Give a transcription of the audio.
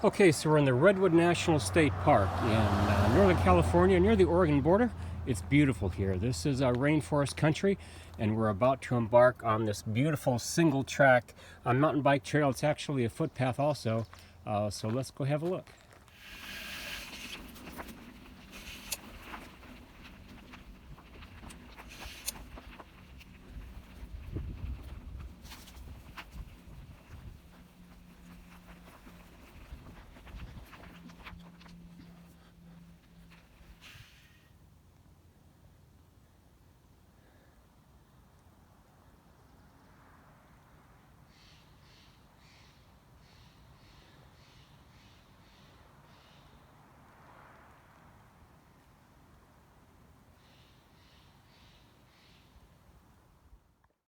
Okay, so we're in the Redwood National State Park in Northern California, near the Oregon border. It's beautiful here. This is rainforest country, and we're about to embark on this beautiful single track mountain bike trail. It's actually a footpath also, so let's go have a look.